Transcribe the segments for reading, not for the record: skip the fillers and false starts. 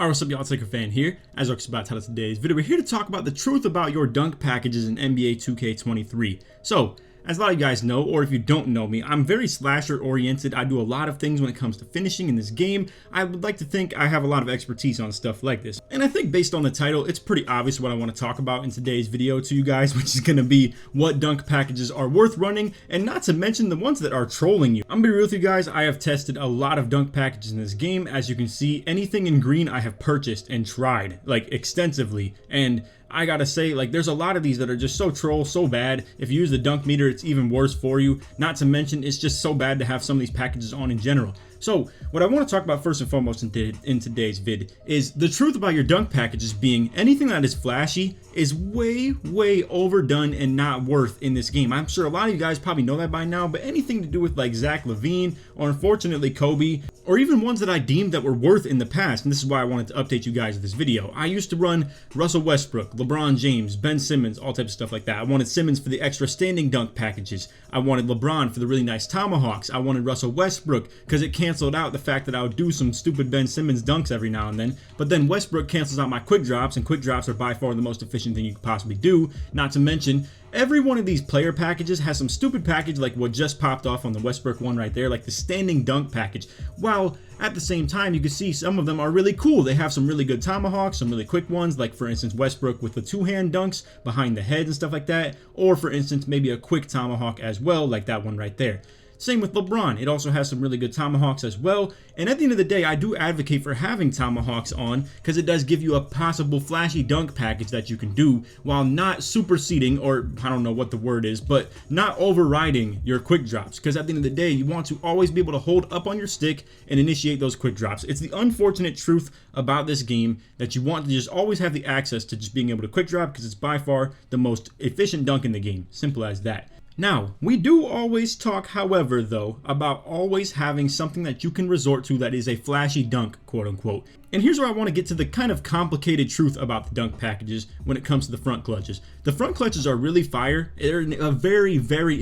Alright, what's up y'all, it's LakerFan here. As Rook's about to title today's video, we're here to talk about the truth about your dunk packages in NBA 2K23. So, as a lot of you guys know, or if you don't know me, I'm very slasher oriented. I do a lot of things when it comes to finishing in this game. I would like to think I have a lot of expertise on stuff like this. And I think based on the title, it's pretty obvious what I want to talk about in today's video to you guys, which is going to be what dunk packages are worth running, and not to mention the ones that are trolling you. I'm going to be real with you guys, I have tested a lot of dunk packages in this game. As you can see, anything in green I have purchased and tried, like extensively, and I gotta say, like, there's a lot of these that are just so troll, so bad. If you use the dunk meter, it's even worse for you. Not to mention, it's just so bad to have some of these packages on in general. So, what I want to talk about first and foremost in today's vid is the truth about your dunk packages being anything that is flashy is way overdone and not worth in this game. I'm sure a lot of you guys probably know that by now, but anything to do with like Zach LaVine or unfortunately Kobe, or even ones that I deemed that were worth in the past, and this is why I wanted to update you guys with this video. I used to run Russell Westbrook, LeBron James, Ben Simmons, all types of stuff like that. I wanted Simmons for the extra standing dunk packages. I wanted LeBron for the really nice tomahawks. I wanted Russell Westbrook because it canceled out the fact that I would do some stupid Ben Simmons dunks every now and then. But then Westbrook cancels out my quick drops, and quick drops are by far the most efficient thing you could possibly do. Not to mention, every one of these player packages has some stupid package like what just popped off on the Westbrook one right there, like the standing dunk package. While at the same time, you can see some of them are really cool. They have some really good tomahawks, some really quick ones, like for instance Westbrook with the two-hand dunks behind the head and stuff like that, or for instance maybe a quick tomahawk as well, like that one right there. Same with LeBron, it also has some really good tomahawks as well, and at the end of the day, I do advocate for having tomahawks on because it does give you a possible flashy dunk package that you can do while not superseding, or I don't know what the word is, but not overriding your quick drops, because at the end of the day, you want to always be able to hold up on your stick and initiate those quick drops. It's the unfortunate truth about this game that you want to just always have the access to just being able to quick drop because it's by far the most efficient dunk in the game, simple as that. Now, we do always talk, however, though, about always having something that you can resort to that is a flashy dunk, quote unquote. And here's where I want to get to the kind of complicated truth about the dunk packages when it comes to the front clutches. The front clutches are really fire. They're a very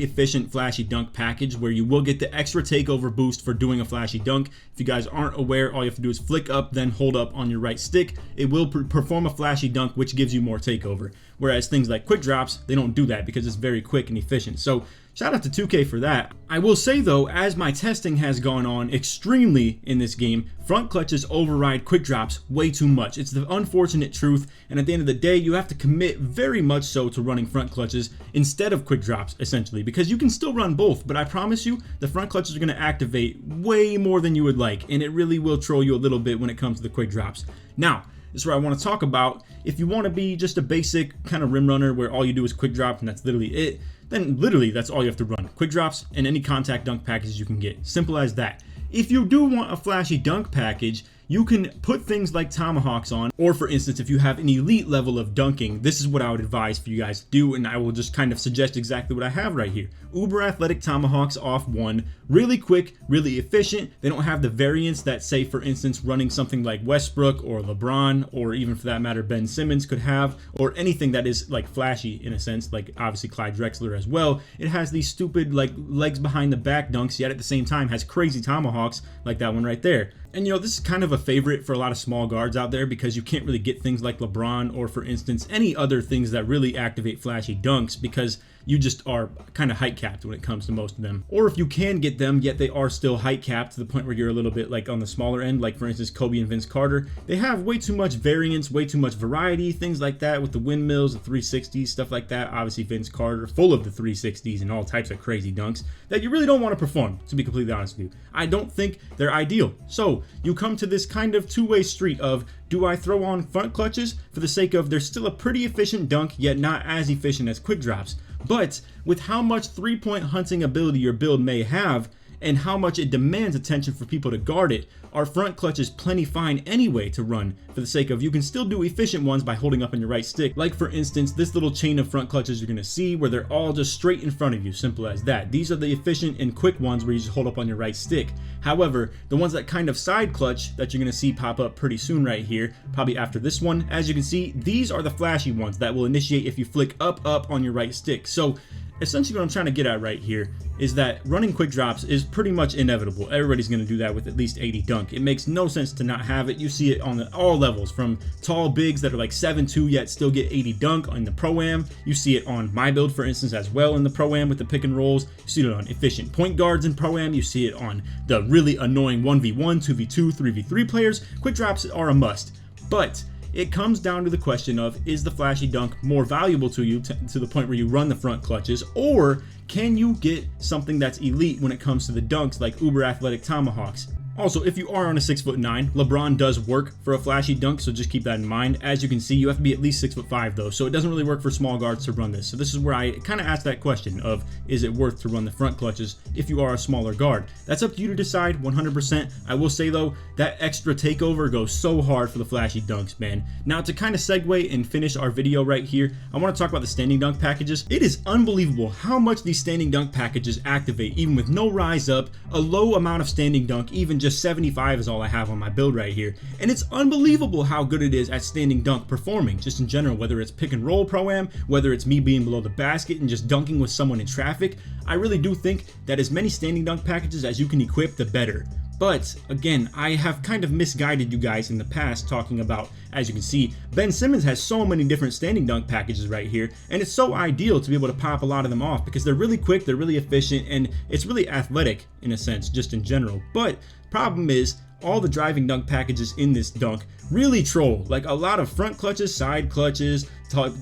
efficient flashy dunk package where you will get the extra takeover boost for doing a flashy dunk. If you guys aren't aware, all you have to do is flick up, then hold up on your right stick. It will perform a flashy dunk, which gives you more takeover. Whereas things like quick drops, they don't do that because it's very quick and efficient. So shout out to 2K for that. I will say though, as my testing has gone on extremely in this game, front clutches override quick drops way too much. It's the unfortunate truth, and at the end of the day, you have to commit very much so to running front clutches instead of quick drops, essentially, because you can still run both, but I promise you, the front clutches are going to activate way more than you would like, and it really will troll you a little bit when it comes to the quick drops. Now, this is where I want to talk about, if you want to be just a basic kind of rim runner where all you do is quick drop and that's literally it, then literally that's all you have to run. Quick drops and any contact dunk packages you can get. Simple as that. If you do want a flashy dunk package, you can put things like tomahawks on, or for instance, if you have an elite level of dunking, this is what I would advise for you guys to do, and I will just kind of suggest exactly what I have right here. Uber athletic tomahawks off one, really quick, really efficient. They don't have the variance that, say for instance, running something like Westbrook or LeBron, or even for that matter Ben Simmons could have, or anything that is like flashy in a sense, like obviously Clyde Drexler as well. It has these stupid like legs behind the back dunks, yet at the same time has crazy tomahawks like that one right there. And you know, this is kind of a favorite for a lot of small guards out there because you can't really get things like LeBron or for instance any other things that really activate flashy dunks because you just are kind of height capped when it comes to most of them. Or if you can get them, yet they are still height capped to the point where you're a little bit like on the smaller end, like for instance Kobe and Vince Carter. They have way too much variance, way too much variety, things like that with the windmills, the 360s, stuff like that. Obviously Vince Carter, full of the 360s and all types of crazy dunks that you really don't want to perform, to be completely honest with you. I don't think they're ideal. So you come to this kind of two-way street of, do I throw on front clutches for the sake of they're still a pretty efficient dunk, yet not as efficient as quick drops? But with how much three-point hunting ability your build may have, and how much it demands attention for people to guard it, our front clutch is plenty fine anyway to run for the sake of you can still do efficient ones by holding up on your right stick. Like for instance, this little chain of front clutches you're going to see where they're all just straight in front of you, simple as that. These are the efficient and quick ones where you just hold up on your right stick. However, the ones that kind of side clutch that you're going to see pop up pretty soon right here, probably after this one, as you can see, these are the flashy ones that will initiate if you flick up on your right stick. So essentially what I'm trying to get at right here is that running quick drops is pretty much inevitable. Everybody's going to do that with at least 80 dunk. It makes no sense to not have it. You see it on all levels, from tall bigs that are like 7'2" yet still get 80 dunk on the Pro-Am. You see it on my build, for instance, as well in the Pro-Am with the pick and rolls. You see it on efficient point guards in Pro-Am. You see it on the really annoying 1v1, 2v2, 3v3 players. Quick drops are a must. But it comes down to the question of, is the flashy dunk more valuable to you to the point where you run the front clutches, or can you get something that's elite when it comes to the dunks like uber athletic tomahawks? Also, if you are on a 6'9", LeBron does work for a flashy dunk, so just keep that in mind. As you can see, you have to be at least 6'5" though, so it doesn't really work for small guards to run this. So this is where I kind of ask that question of, is it worth to run the front clutches if you are a smaller guard? That's up to you to decide 100%. I will say though, that extra takeover goes so hard for the flashy dunks, man. Now to kind of segue and finish our video right here, I want to talk about the standing dunk packages. It is unbelievable how much these standing dunk packages activate, even with no rise up, a low amount of standing dunk, even just 75 is all I have on my build right here. And it's unbelievable how good it is at standing dunk performing, just in general, whether it's pick and roll Pro-Am, whether it's me being below the basket and just dunking with someone in traffic. I really do think that as many standing dunk packages as you can equip, the better. But again, I have kind of misguided you guys in the past talking about, as you can see, Ben Simmons has so many different standing dunk packages right here, and it's so ideal to be able to pop a lot of them off because they're really quick, they're really efficient, and it's really athletic in a sense, just in general. But problem is, all the driving dunk packages in this dunk really troll, like a lot of front clutches, side clutches,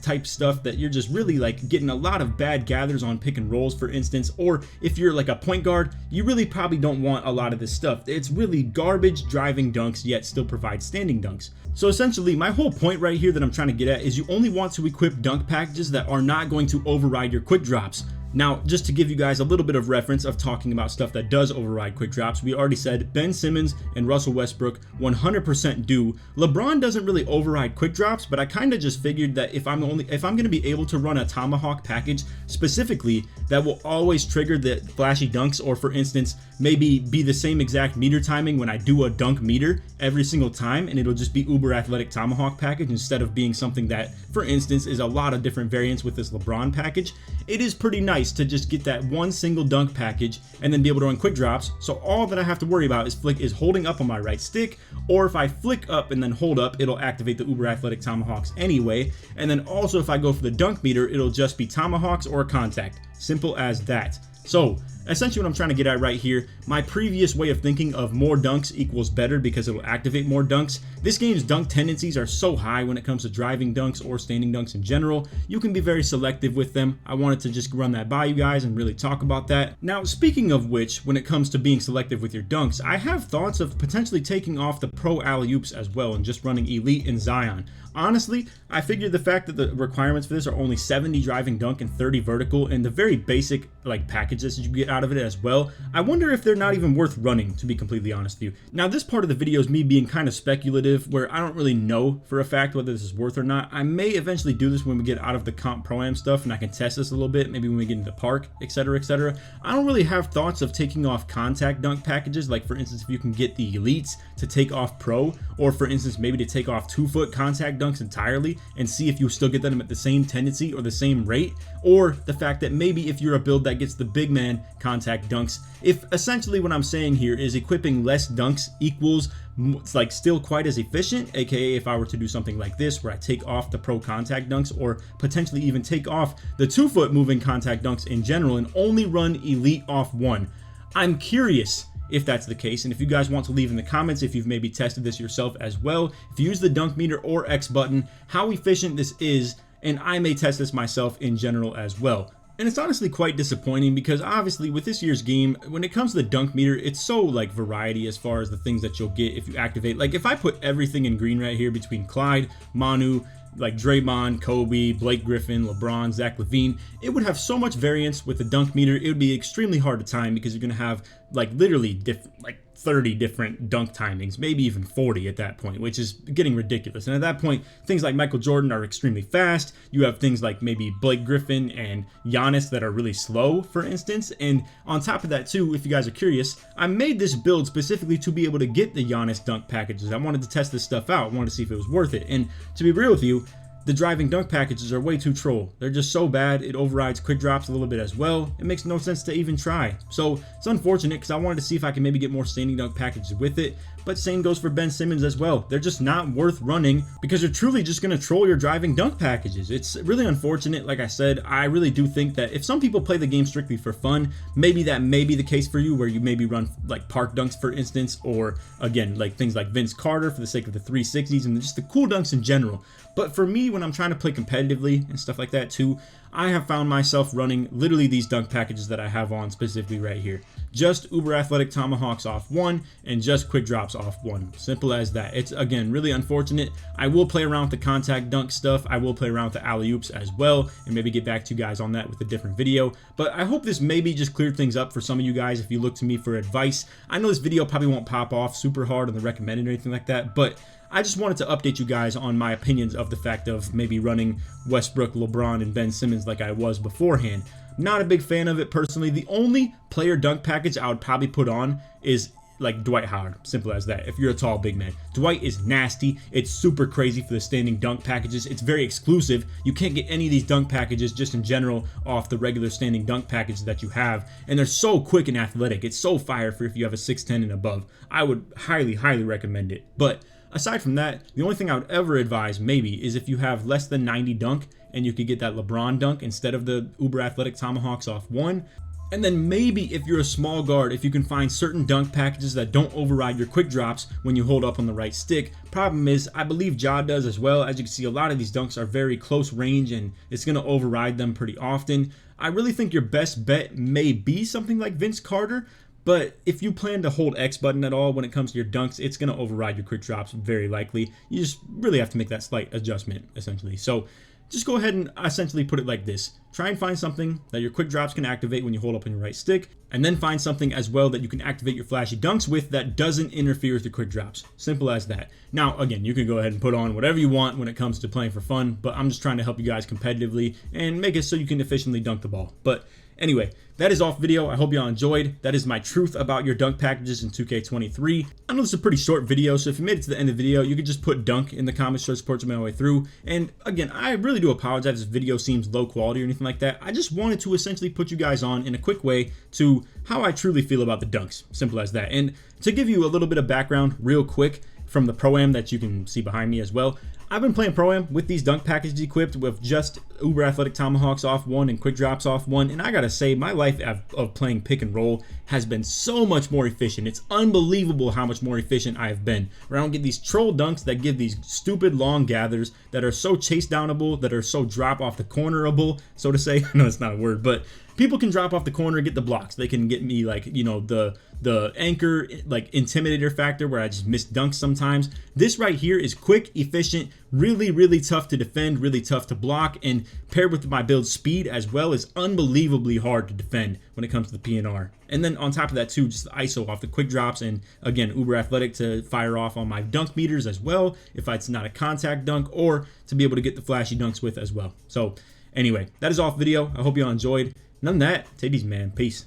type stuff that you're just really like getting a lot of bad gathers on pick and rolls, for instance. Or if you're like a point guard, you really probably don't want a lot of this stuff. It's really garbage driving dunks yet still provide standing dunks. So essentially my whole point right here that I'm trying to get at is you only want to equip dunk packages that are not going to override your quick drops. Now, just to give you guys a little bit of reference of talking about stuff that does override quick drops, we already said Ben Simmons and Russell Westbrook 100% do. LeBron doesn't really override quick drops, but I kind of just figured that if I'm going to be able to run a tomahawk package specifically that will always trigger the flashy dunks, or for instance, maybe be the same exact meter timing when I do a dunk meter every single time, and it'll just be uber athletic tomahawk package instead of being something that, for instance, is a lot of different variants with this LeBron package. It is pretty nice to just get that one single dunk package and then be able to run quick drops. So all that I have to worry about is holding up on my right stick, or if I flick up and then hold up, it'll activate the uber athletic tomahawks anyway. And then also if I go for the dunk meter, it'll just be tomahawks or contact. Simple as that. So essentially what I'm trying to get at right here, my previous way of thinking of more dunks equals better because it'll activate more dunks. This game's dunk tendencies are so high when it comes to driving dunks or standing dunks in general. You can be very selective with them. I wanted to just run that by you guys and really talk about that. Now, speaking of which, when it comes to being selective with your dunks, I have thoughts of potentially taking off the pro alley-oops as well and just running elite and Zion. Honestly, I figured the fact that the requirements for this are only 70 driving dunk and 30 vertical and the very basic like packages that you get out of it as well, I wonder if they're not even worth running, to be completely honest with you. Now, this part of the video is me being kind of speculative, where I don't really know for a fact whether this is worth or not. I may eventually do this when we get out of the comp pro-am stuff and I can test this a little bit, maybe when we get into the park, etc, etc. I don't really have thoughts of taking off contact dunk packages, like for instance if you can get the elites to take off pro, or for instance maybe to take off 2-foot contact dunks entirely and see if you still get them at the same tendency or the same rate, or the fact that maybe if you're a build that gets the big man contact dunks, if essentially what I'm saying here is equipping less dunks equals it's like still quite as efficient, aka if I were to do something like this where I take off the pro contact dunks, or potentially even take off the 2-foot moving contact dunks in general and only run elite off one. I'm curious if that's the case, and if you guys want to leave in the comments if you've maybe tested this yourself as well, if you use the dunk meter or X button, how efficient this is, and I may test this myself in general as well. And it's honestly quite disappointing because obviously with this year's game, when it comes to the dunk meter, it's so like variety as far as the things that you'll get if you activate. Like if I put everything in green right here between Clyde, Manu, like Draymond, Kobe, Blake Griffin, LeBron, Zach LaVine, it would have so much variance with the dunk meter. It would be extremely hard to time because you're going to have like literally like 30 different dunk timings, maybe even 40 at that point, which is getting ridiculous. And at that point, things like Michael Jordan are extremely fast. You have things like maybe Blake Griffin and Giannis that are really slow, for instance. And on top of that too, if you guys are curious, I made this build specifically to be able to get the Giannis dunk packages. I wanted to test this stuff out. I wanted to see if it was worth it. And to be real with you, the driving dunk packages are way too troll. They're just so bad, it overrides quick drops a little bit as well. It makes no sense to even try. So it's unfortunate because I wanted to see if I can maybe get more standing dunk packages with it, but same goes for Ben Simmons as well. They're just not worth running because you're truly just going to troll your driving dunk packages. It's really unfortunate. Like I said, I really do think that if some people play the game strictly for fun, maybe that may be the case for you, where you maybe run like park dunks, for instance, or again, like things like Vince Carter for the sake of the 360s and just the cool dunks in general. But for me, when I'm trying to play competitively and stuff like that too, I have found myself running literally these dunk packages that I have on specifically right here. Just uber athletic tomahawks off one and just quick drops off one. Simple as that. It's, again, really unfortunate. I will play around with the contact dunk stuff. I will play around with the alley-oops as well and maybe get back to you guys on that with a different video. But I hope this maybe just cleared things up for some of you guys if you look to me for advice. I know this video probably won't pop off super hard on the recommended or anything like that, but I just wanted to update you guys on my opinions of the fact of maybe running Westbrook, LeBron, and Ben Simmons like I was beforehand. Not a big fan of it personally. The only player dunk package I would probably put on is like Dwight Howard. Simple as that. If you're a tall big man, Dwight is nasty. It's super crazy for the standing dunk packages. It's very exclusive. You can't get any of these dunk packages just in general off the regular standing dunk packages that you have, and they're so quick and athletic. It's so fire for if you have a 6'10" and above. I would highly recommend it. But aside from that, the only thing I would ever advise maybe is if you have less than 90 dunk and you could get that LeBron dunk instead of the uber athletic tomahawks off one. And then maybe if you're a small guard, if you can find certain dunk packages that don't override your quick drops when you hold up on the right stick. Problem is, I believe Ja does as well. As you can see, a lot of these dunks are very close range and it's going to override them pretty often. I really think your best bet may be something like Vince Carter. But if you plan to hold X button at all when it comes to your dunks, it's going to override your quick drops very likely. You just really have to make that slight adjustment, essentially. So just go ahead and essentially put it like this. Try and find something that your quick drops can activate when you hold up on your right stick, and then find something as well that you can activate your flashy dunks with that doesn't interfere with your quick drops. Simple as that. Now, again, you can go ahead and put on whatever you want when it comes to playing for fun, but I'm just trying to help you guys competitively and make it so you can efficiently dunk the ball. But anyway, that is off video. I hope y'all enjoyed. That is my truth about your dunk packages in 2K23. I know this is a pretty short video, so if you made it to the end of the video, you could just put dunk in the comments, show support to my way through. And again, I really do apologize if this video seems low quality or anything like that. I just wanted to essentially put you guys on in a quick way to how I truly feel about the dunks. Simple as that. And to give you a little bit of background real quick from the Pro-Am that you can see behind me as well, I've been playing Pro-Am with these dunk packages equipped with just uber athletic tomahawks off one and quick drops off one, and I gotta say my life of playing pick and roll has been so much more efficient. It's unbelievable how much more efficient I have been, where I don't get these troll dunks that give these stupid long gathers that are so chase downable, that are so drop off the cornerable, so to say. I know it's not a word, but people can drop off the corner and get the blocks. They can get me, like, you know, the anchor, like, intimidator factor where I just miss dunks sometimes. This right here is quick, efficient, really tough to defend, really tough to block, and paired with my build speed as well is unbelievably hard to defend when it comes to the PNR. And then on top of that too, just the ISO off the quick drops, and again, uber athletic to fire off on my dunk meters as well if it's not a contact dunk, or to be able to get the flashy dunks with as well. So anyway, that is off video. I hope you all enjoyed. None of that, take these, man. Peace.